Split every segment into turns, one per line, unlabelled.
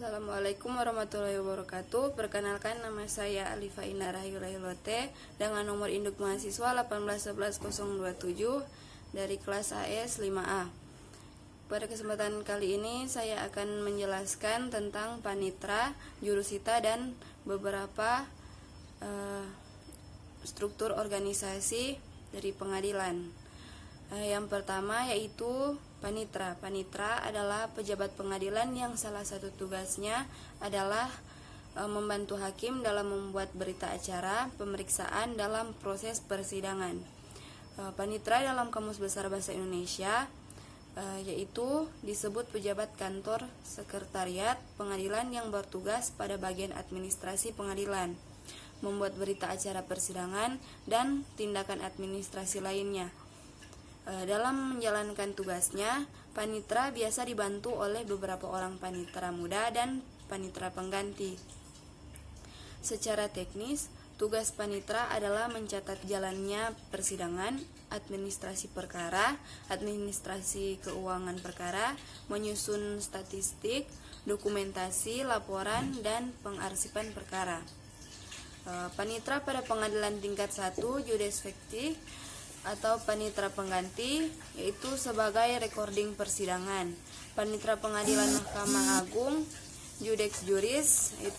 Assalamualaikum warahmatullahi wabarakatuh. Perkenalkan, nama saya Alifa Indah Rahayulote dengan nomor induk mahasiswa 1811027 dari kelas AS 5A. Pada kesempatan kali ini saya akan menjelaskan tentang panitra, jurusita, dan beberapa struktur organisasi dari pengadilan. Yang pertama yaitu panitra. Panitra adalah pejabat pengadilan yang salah satu tugasnya adalah membantu hakim dalam membuat berita acara pemeriksaan dalam proses persidangan. Panitra dalam Kamus Besar Bahasa Indonesia yaitu disebut pejabat kantor sekretariat pengadilan yang bertugas pada bagian administrasi pengadilan, membuat berita acara persidangan dan tindakan administrasi lainnya. Dalam menjalankan tugasnya, panitra biasa dibantu oleh beberapa orang panitra muda dan panitra pengganti. Secara teknis, tugas panitra adalah mencatat jalannya persidangan, administrasi perkara, administrasi keuangan perkara, menyusun statistik, dokumentasi, laporan, dan pengarsipan perkara. Panitra pada pengadilan tingkat 1 Judes Facti atau panitra pengganti yaitu sebagai recording persidangan. Panitra pengadilan Mahkamah Agung Judex Juris itu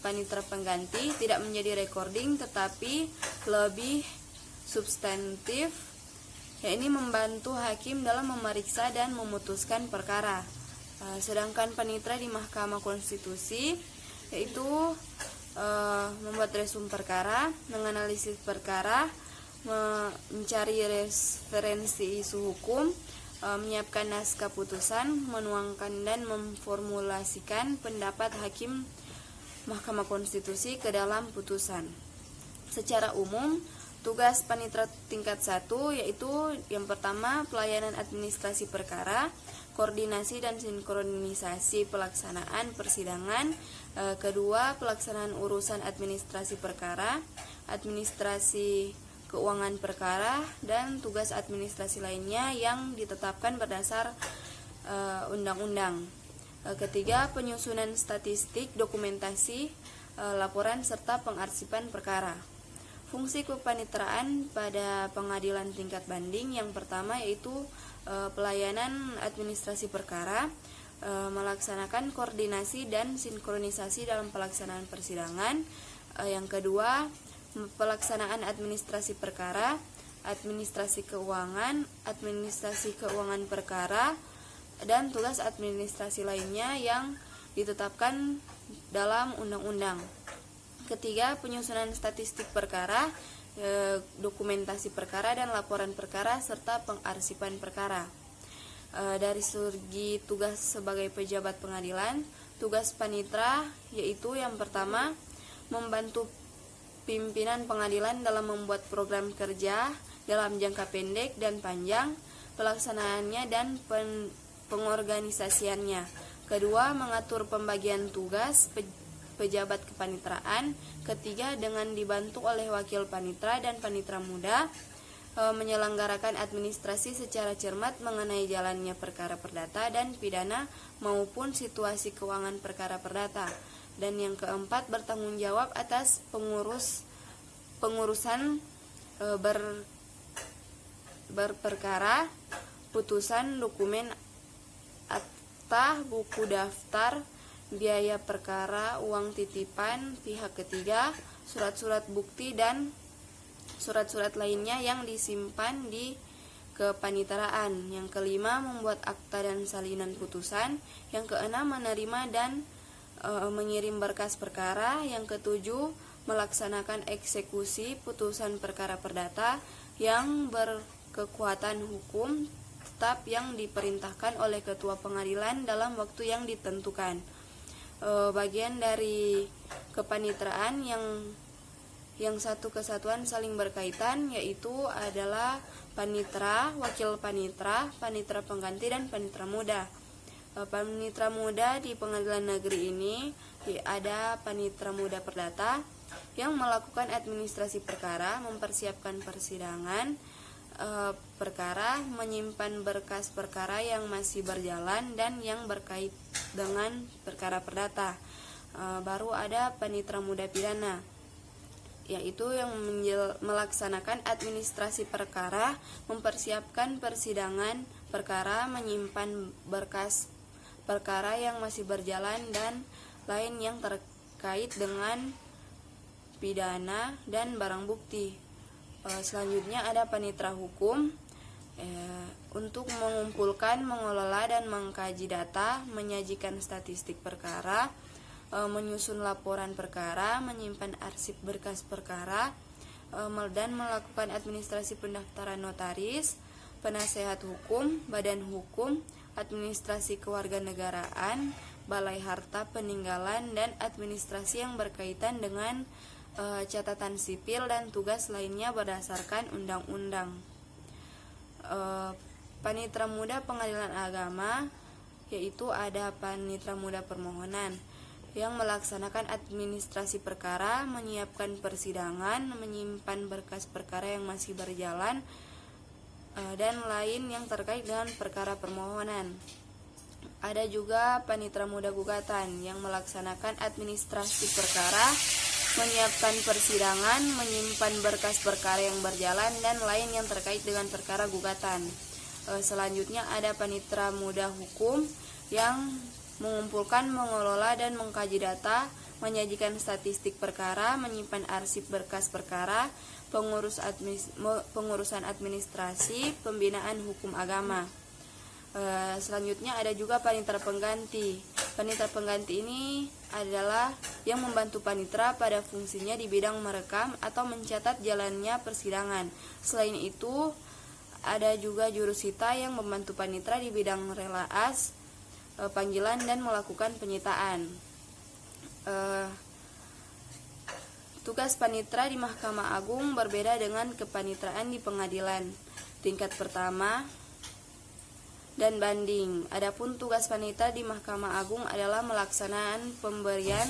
panitra pengganti tidak menjadi recording tetapi lebih substantif, yakni membantu hakim dalam memeriksa dan memutuskan perkara. Sedangkan panitra di Mahkamah Konstitusi yaitu membuat resum perkara, menganalisis perkara, mencari referensi isu hukum, menyiapkan naskah putusan, menuangkan dan memformulasikan pendapat hakim Mahkamah Konstitusi ke dalam putusan. Secara umum, tugas panitra tingkat 1 yaitu yang pertama pelayanan administrasi perkara, koordinasi dan sinkronisasi pelaksanaan persidangan, kedua pelaksanaan urusan administrasi perkara, administrasi keuangan perkara, dan tugas administrasi lainnya yang ditetapkan berdasar undang-undang. Ketiga, penyusunan statistik, dokumentasi, laporan, serta pengarsipan perkara. Fungsi kepanitraan pada pengadilan tingkat banding yang pertama yaitu pelayanan administrasi perkara, melaksanakan koordinasi dan sinkronisasi dalam pelaksanaan persidangan. Yang kedua, pelaksanaan administrasi perkara, administrasi keuangan perkara, dan tugas administrasi lainnya yang ditetapkan dalam undang-undang. Ketiga, penyusunan statistik perkara, dokumentasi perkara dan laporan perkara, serta pengarsipan perkara. Dari segi tugas sebagai pejabat pengadilan, tugas panitra yaitu yang pertama, membantu pimpinan pengadilan dalam membuat program kerja dalam jangka pendek dan panjang, pelaksanaannya dan pengorganisasiannya. Kedua, mengatur pembagian tugas pejabat kepanitraan. Ketiga, dengan dibantu oleh wakil panitra dan panitra muda, menyelenggarakan administrasi secara cermat mengenai jalannya perkara perdata dan pidana maupun situasi keuangan perkara perdata. Dan yang keempat, bertanggung jawab atas pengurusan berperkara, putusan, dokumen, akta, buku daftar, biaya perkara, uang titipan pihak ketiga, surat-surat bukti, dan surat-surat lainnya yang disimpan di kepanitraan. Yang kelima, membuat akta dan salinan putusan. Yang keenam, menerima dan mengirim berkas perkara. Yang ketujuh, melaksanakan eksekusi putusan perkara perdata yang berkekuatan hukum tetap yang diperintahkan oleh ketua pengadilan dalam waktu yang ditentukan. Bagian dari kepanitraan yang satu kesatuan saling berkaitan yaitu adalah panitra, wakil panitra, panitra pengganti, dan panitra muda. Panitra muda di pengadilan negeri ini ada panitra muda perdata yang melakukan administrasi perkara, mempersiapkan persidangan, perkara, menyimpan berkas perkara yang masih berjalan dan yang berkait dengan perkara perdata. Baru ada panitera muda pidana, yaitu yang melaksanakan administrasi perkara, mempersiapkan persidangan perkara, menyimpan berkas perkara yang masih berjalan dan lain yang terkait dengan pidana dan barang bukti. Selanjutnya ada panitera hukum, untuk mengumpulkan, mengelola dan mengkaji data, menyajikan statistik perkara, menyusun laporan perkara, menyimpan arsip berkas perkara, dan melakukan administrasi pendaftaran notaris, penasehat hukum, badan hukum, administrasi kewarganegaraan, balai harta peninggalan, dan administrasi yang berkaitan dengan catatan sipil dan tugas lainnya berdasarkan undang-undang. Panitera muda pengadilan agama, yaitu ada panitera muda permohonan yang melaksanakan administrasi perkara, menyiapkan persidangan, menyimpan berkas perkara yang masih berjalan, dan lain yang terkait dengan perkara permohonan. Ada juga panitera muda gugatan yang melaksanakan administrasi perkara, menyiapkan persidangan, menyimpan berkas perkara yang berjalan, dan lain yang terkait dengan perkara gugatan. Selanjutnya ada panitera muda hukum yang mengumpulkan, mengelola, dan mengkaji data, menyajikan statistik perkara, menyimpan arsip berkas perkara, pengurusan administrasi, pembinaan hukum agama. Selanjutnya ada juga panitera pengganti. Panitera pengganti ini adalah yang membantu panitera pada fungsinya di bidang merekam atau mencatat jalannya persidangan. Selain itu, ada juga jurusita yang membantu panitera di bidang relaas, panggilan, dan melakukan penyitaan. Tugas panitera di Mahkamah Agung berbeda dengan kepanitraan di pengadilan tingkat pertama dan banding. Adapun tugas panitera di Mahkamah Agung adalah melaksanakan pemberian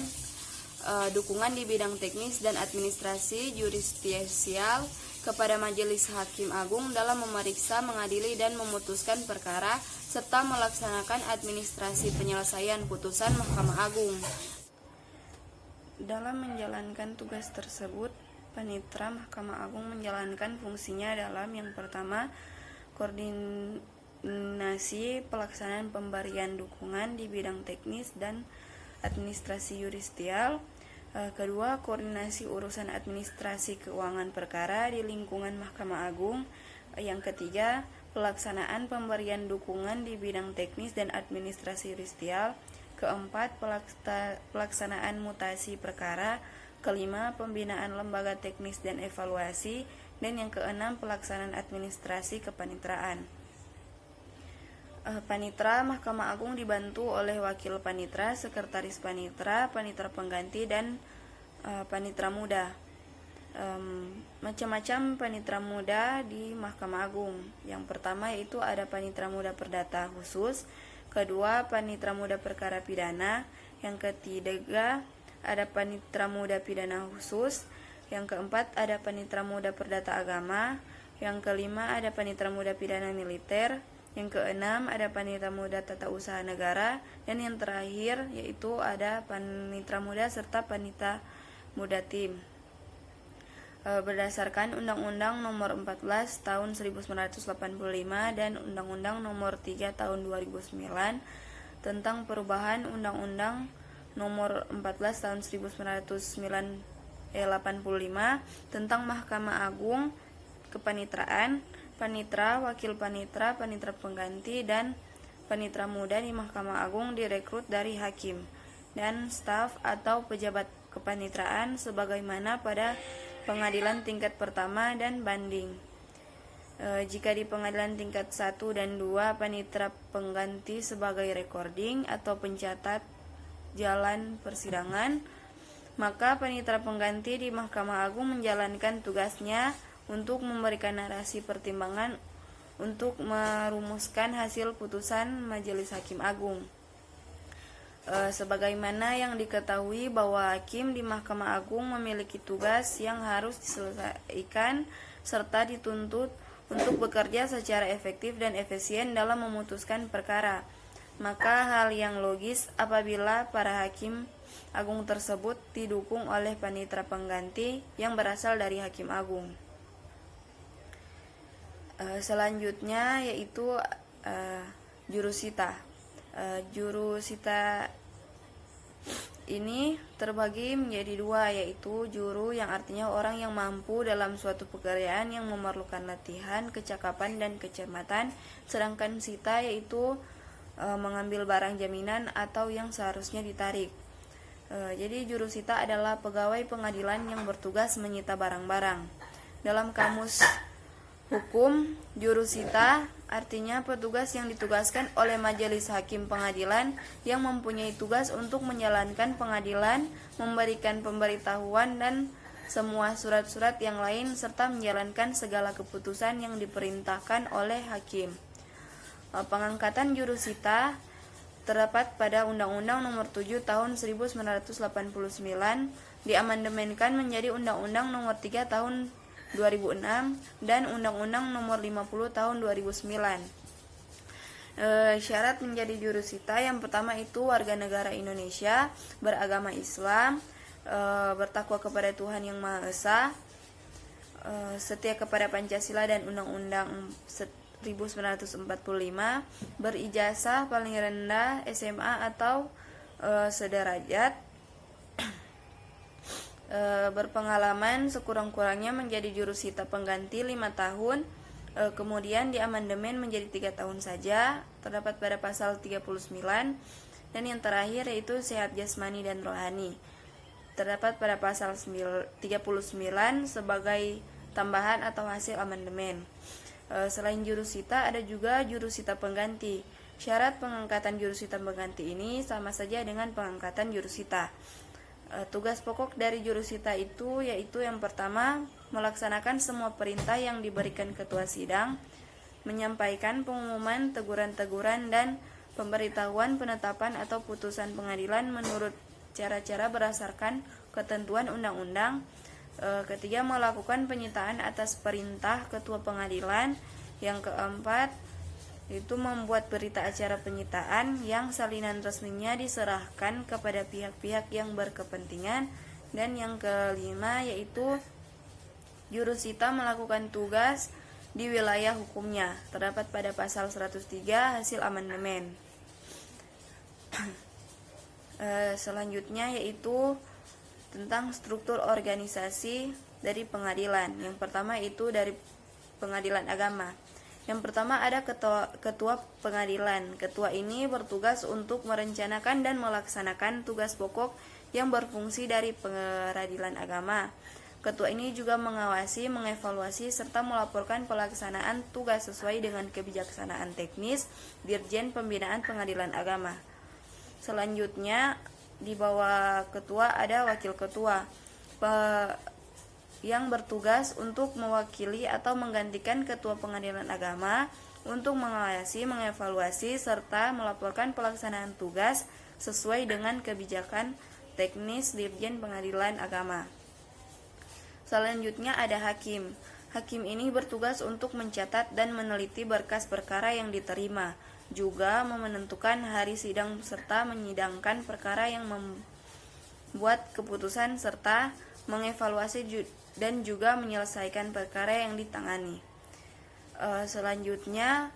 dukungan di bidang teknis dan administrasi justisial kepada Majelis Hakim Agung dalam memeriksa, mengadili, dan memutuskan perkara, serta melaksanakan administrasi penyelesaian putusan Mahkamah Agung. Dalam menjalankan tugas tersebut, panitera Mahkamah Agung menjalankan fungsinya dalam yang pertama, koordinasi pelaksanaan pemberian dukungan di bidang teknis dan administrasi yudisial. Kedua, koordinasi urusan administrasi keuangan perkara di lingkungan Mahkamah Agung. Yang ketiga, pelaksanaan pemberian dukungan di bidang teknis dan administrasi yudisial. Keempat, pelaksanaan mutasi perkara. Kelima, pembinaan lembaga teknis dan evaluasi. Dan yang keenam, pelaksanaan administrasi kepanitraan. Panitera Mahkamah Agung dibantu oleh wakil panitera, sekretaris panitera, panitera pengganti, dan panitera muda. Macam-macam panitera muda di Mahkamah Agung. Yang pertama yaitu ada panitera muda perdata khusus, kedua panitera muda perkara pidana, yang ketiga ada panitera muda pidana khusus, yang keempat ada panitera muda perdata agama, yang kelima ada panitera muda pidana militer, yang keenam ada panitera muda tata usaha negara, dan yang terakhir yaitu ada panitera muda serta panitera muda tim. Berdasarkan Undang-Undang Nomor 14 Tahun 1985 dan Undang-Undang Nomor 3 Tahun 2009 tentang perubahan Undang-Undang Nomor 14 Tahun 1985 tentang Mahkamah Agung, kepanitraan, panitera, wakil panitera, panitera pengganti, dan panitera muda di Mahkamah Agung direkrut dari hakim dan staf atau pejabat kepanitraan sebagaimana pada pengadilan tingkat pertama dan banding. Jika di pengadilan tingkat 1 dan 2, panitera pengganti sebagai recording atau pencatat jalan persidangan, maka panitera pengganti di Mahkamah Agung menjalankan tugasnya untuk memberikan narasi pertimbangan untuk merumuskan hasil putusan Majelis Hakim Agung. Sebagaimana yang diketahui bahwa hakim di Mahkamah Agung memiliki tugas yang harus diselesaikan serta dituntut untuk bekerja secara efektif dan efisien dalam memutuskan perkara. Maka hal yang logis apabila para hakim agung tersebut didukung oleh panitera pengganti yang berasal dari hakim agung. Selanjutnya yaitu jurusita. Jurusita ini terbagi menjadi dua, yaitu juru yang artinya orang yang mampu dalam suatu pekerjaan yang memerlukan latihan, kecakapan, dan kecermatan, sedangkan sita yaitu mengambil barang jaminan atau yang seharusnya ditarik. Jadi jurusita adalah pegawai pengadilan yang bertugas menyita barang-barang. Dalam kamus hukum, jurusita artinya petugas yang ditugaskan oleh majelis hakim pengadilan yang mempunyai tugas untuk menjalankan pengadilan, memberikan pemberitahuan dan semua surat-surat yang lain, serta menjalankan segala keputusan yang diperintahkan oleh hakim. Pengangkatan jurusita terdapat pada Undang-Undang Nomor 7 Tahun 1989, diamandemenkan menjadi Undang-Undang Nomor 3 Tahun 2006 dan Undang-Undang Nomor 50 Tahun 2009. Syarat menjadi jurusita yang pertama itu warga negara Indonesia, beragama Islam, bertakwa kepada Tuhan Yang Maha Esa, setia kepada Pancasila dan Undang-Undang 1945, berijazah paling rendah SMA atau sederajat, berpengalaman sekurang-kurangnya menjadi jurusita pengganti 5 tahun, kemudian diamandemen menjadi 3 tahun saja, terdapat pada pasal 39, dan yang terakhir yaitu sehat jasmani dan rohani, terdapat pada pasal 39 sebagai tambahan atau hasil amandemen. Selain jurusita ada juga jurusita pengganti. Syarat pengangkatan jurusita pengganti ini sama saja dengan pengangkatan jurusita. Tugas pokok dari jurusita itu yaitu yang pertama, melaksanakan semua perintah yang diberikan ketua sidang, menyampaikan pengumuman, teguran-teguran, dan pemberitahuan penetapan atau putusan pengadilan menurut cara-cara berdasarkan ketentuan undang-undang. Ketiga, melakukan penyitaan atas perintah ketua pengadilan. Yang keempat, itu membuat berita acara penyitaan yang salinan resminya diserahkan kepada pihak-pihak yang berkepentingan. Dan yang kelima yaitu jurusita melakukan tugas di wilayah hukumnya, terdapat pada pasal 103 hasil amandemen. Selanjutnya yaitu tentang struktur organisasi dari pengadilan. Yang pertama itu dari pengadilan agama. Yang pertama ada ketua pengadilan. Ketua ini bertugas untuk merencanakan dan melaksanakan tugas pokok yang berfungsi dari pengadilan agama. Ketua ini juga mengawasi, mengevaluasi, serta melaporkan pelaksanaan tugas sesuai dengan kebijaksanaan teknis Dirjen Pembinaan Pengadilan Agama. Selanjutnya di bawah ketua ada wakil ketua yang bertugas untuk mewakili atau menggantikan ketua pengadilan agama untuk mengawasi, mengevaluasi, serta melaporkan pelaksanaan tugas sesuai dengan kebijakan teknis Dirjen Pengadilan Agama. Selanjutnya ada hakim. Hakim ini bertugas untuk mencatat dan meneliti berkas perkara yang diterima, juga menentukan hari sidang serta menyidangkan perkara yang membuat keputusan serta mengevaluasi dan juga menyelesaikan perkara yang ditangani. Selanjutnya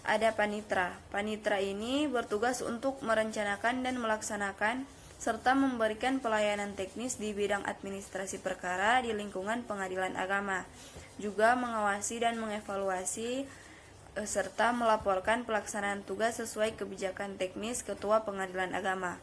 ada panitra. Panitra ini bertugas untuk merencanakan dan melaksanakan serta memberikan pelayanan teknis di bidang administrasi perkara di lingkungan pengadilan agama, juga mengawasi dan mengevaluasi serta melaporkan pelaksanaan tugas sesuai kebijakan teknis ketua pengadilan agama.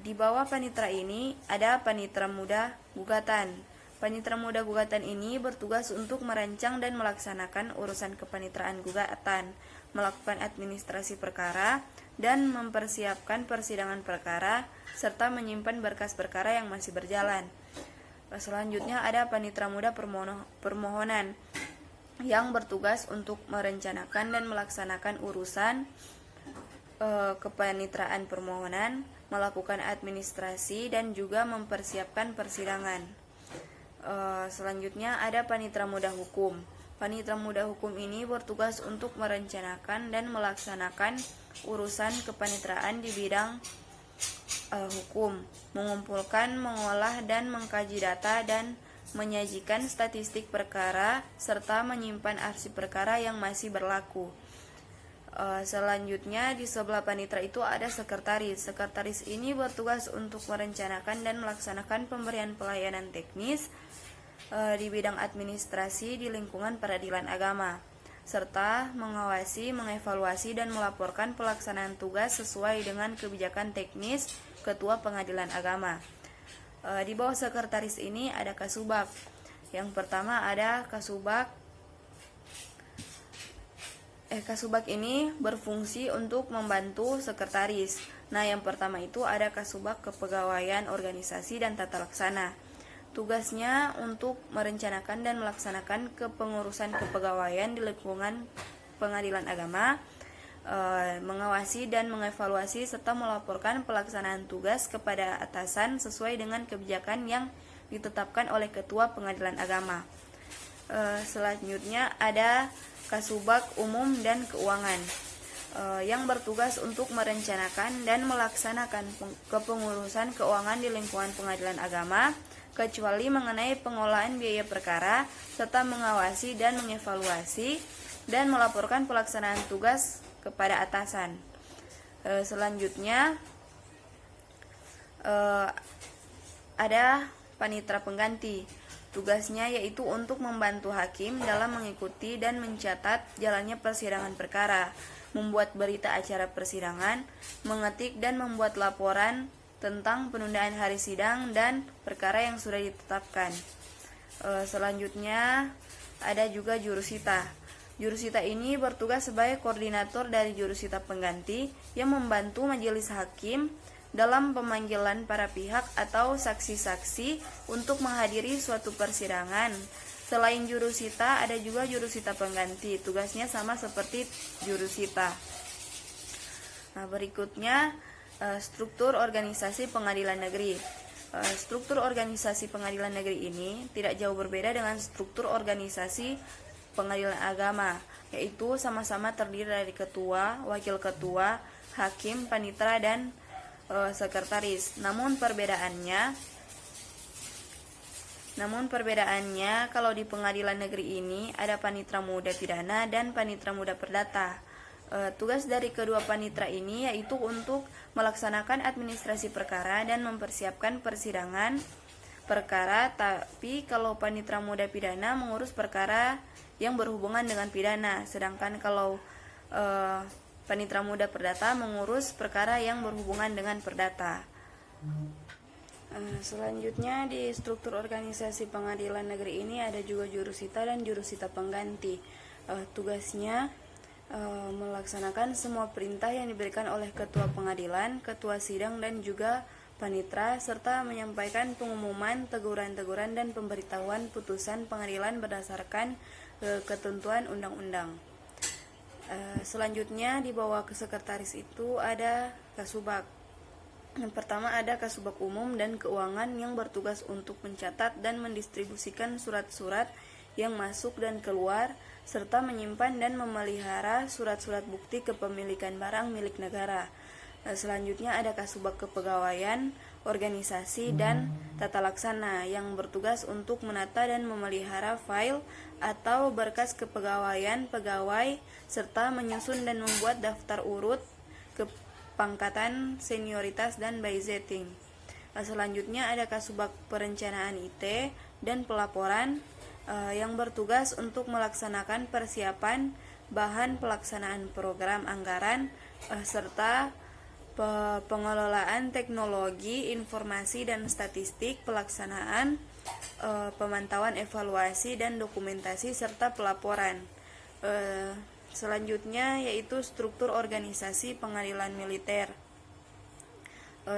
Di bawah panitra ini ada panitra muda gugatan. Panitra muda gugatan ini bertugas untuk merancang dan melaksanakan urusan kepanitraan gugatan, melakukan administrasi perkara, dan mempersiapkan persidangan perkara, serta menyimpan berkas perkara yang masih berjalan. Selanjutnya ada panitra muda permohonan yang bertugas untuk merencanakan dan melaksanakan urusan kepanitraan permohonan, melakukan administrasi, dan juga mempersiapkan persidangan. Selanjutnya ada panitra muda hukum. Panitra Muda Hukum ini bertugas untuk merencanakan dan melaksanakan urusan kepanitraan di bidang hukum, mengumpulkan, mengolah, dan mengkaji data dan menyajikan statistik perkara, serta menyimpan arsip perkara yang masih berlaku. Selanjutnya di sebelah panitra itu ada sekretaris. Sekretaris ini bertugas untuk merencanakan dan melaksanakan pemberian pelayanan teknis di bidang administrasi di lingkungan peradilan agama, serta mengawasi, mengevaluasi, dan melaporkan pelaksanaan tugas sesuai dengan kebijakan teknis Ketua Pengadilan Agama. Di bawah sekretaris ini ada kasubag. Yang pertama ada kasubag. Kasubag ini berfungsi untuk membantu sekretaris. Nah, yang pertama itu ada kasubag kepegawaian organisasi dan tata laksana. Tugasnya untuk merencanakan dan melaksanakan kepengurusan kepegawaian di lingkungan pengadilan agama, mengawasi dan mengevaluasi serta melaporkan pelaksanaan tugas kepada atasan sesuai dengan kebijakan yang ditetapkan oleh Ketua Pengadilan Agama. Selanjutnya ada Kasubag Umum dan Keuangan, yang bertugas untuk merencanakan dan melaksanakan kepengurusan keuangan di lingkungan pengadilan agama, kecuali mengenai pengolahan biaya perkara, serta mengawasi dan mengevaluasi dan melaporkan pelaksanaan tugas kepada atasan. Selanjutnya ada panitra pengganti. Tugasnya yaitu untuk membantu hakim dalam mengikuti dan mencatat jalannya persidangan perkara, membuat berita acara persidangan, mengetik dan membuat laporan tentang penundaan hari sidang dan perkara yang sudah ditetapkan. Selanjutnya ada juga jurusita. Jurusita ini bertugas sebagai koordinator dari jurusita pengganti yang membantu majelis hakim dalam pemanggilan para pihak atau saksi-saksi untuk menghadiri suatu persidangan. Selain jurusita, ada juga jurusita pengganti. Tugasnya sama seperti jurusita. Nah, berikutnya struktur organisasi pengadilan negeri. Struktur organisasi pengadilan negeri ini tidak jauh berbeda dengan struktur organisasi pengadilan agama, yaitu sama-sama terdiri dari ketua, wakil ketua, hakim, panitra, dan sekretaris. Namun perbedaannya kalau di pengadilan negeri ini ada panitra muda pidana dan panitra muda perdata. Tugas dari kedua panitra ini yaitu untuk melaksanakan administrasi perkara dan mempersiapkan persidangan perkara, tapi kalau panitra muda pidana mengurus perkara yang berhubungan dengan pidana, sedangkan kalau panitra muda perdata mengurus perkara yang berhubungan dengan perdata. Selanjutnya di struktur organisasi pengadilan negeri ini ada juga jurusita dan jurusita pengganti. Tugasnya melaksanakan semua perintah yang diberikan oleh ketua pengadilan, ketua sidang, dan juga panitra, serta menyampaikan pengumuman, teguran-teguran, dan pemberitahuan putusan pengadilan berdasarkan ketentuan undang-undang. Selanjutnya di bawah sekretaris itu ada kasubag. Yang pertama ada kasubag umum dan keuangan yang bertugas untuk mencatat dan mendistribusikan surat-surat yang masuk dan keluar, serta menyimpan dan memelihara surat-surat bukti kepemilikan barang milik negara. Selanjutnya ada kasubag kepegawaian, organisasi, dan tata laksana yang bertugas untuk menata dan memelihara file atau berkas kepegawaian pegawai, serta menyusun dan membuat daftar urut kepangkatan, senioritas, dan budgeting. Selanjutnya ada kasubag perencanaan IT dan pelaporan yang bertugas untuk melaksanakan persiapan bahan pelaksanaan program anggaran serta pengelolaan teknologi, informasi, dan statistik, pelaksanaan, pemantauan, evaluasi, dan dokumentasi, serta pelaporan. Selanjutnya yaitu struktur organisasi pengadilan militer.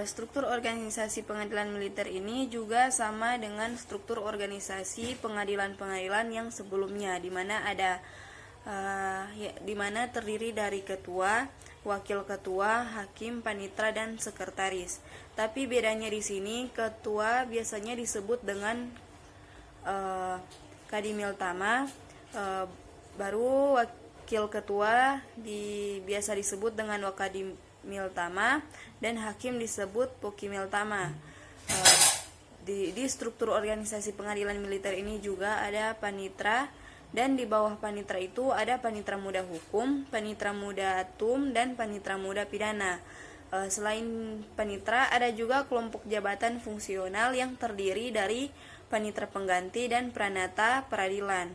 Struktur organisasi pengadilan militer ini juga sama dengan struktur organisasi pengadilan-pengadilan yang sebelumnya, di mana terdiri dari ketua, wakil ketua, hakim, panitra, dan sekretaris. Tapi bedanya di sini, ketua biasanya disebut dengan kadimil tama, Baru wakil ketua biasa disebut dengan wakadimiltama dan hakim disebut pokimiltama. Di struktur organisasi pengadilan militer ini juga ada panitra, dan di bawah panitra itu ada panitra muda hukum, panitra muda tum, dan panitra muda pidana. Selain panitra, ada juga kelompok jabatan fungsional yang terdiri dari panitra pengganti dan pranata peradilan.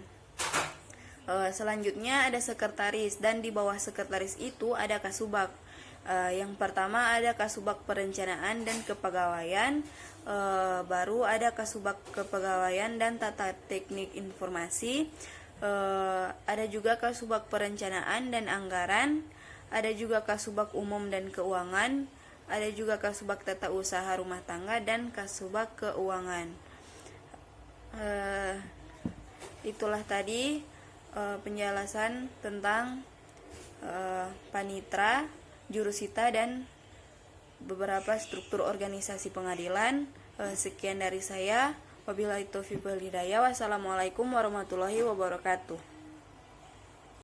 Selanjutnya ada sekretaris, dan di bawah sekretaris itu ada kasubag. Yang pertama ada kasubag perencanaan dan kepegawaian, baru ada kasubag kepegawaian dan tata teknik informasi, ada juga kasubag perencanaan dan anggaran, ada juga kasubag umum dan keuangan, ada juga kasubag tata usaha rumah tangga dan kasubag keuangan. Itulah tadi penjelasan tentang panitra, jurusita, dan beberapa struktur organisasi pengadilan. Sekian dari saya. Wabillahi taufiq wal hidayah. Wassalamualaikum warahmatullahi wabarakatuh.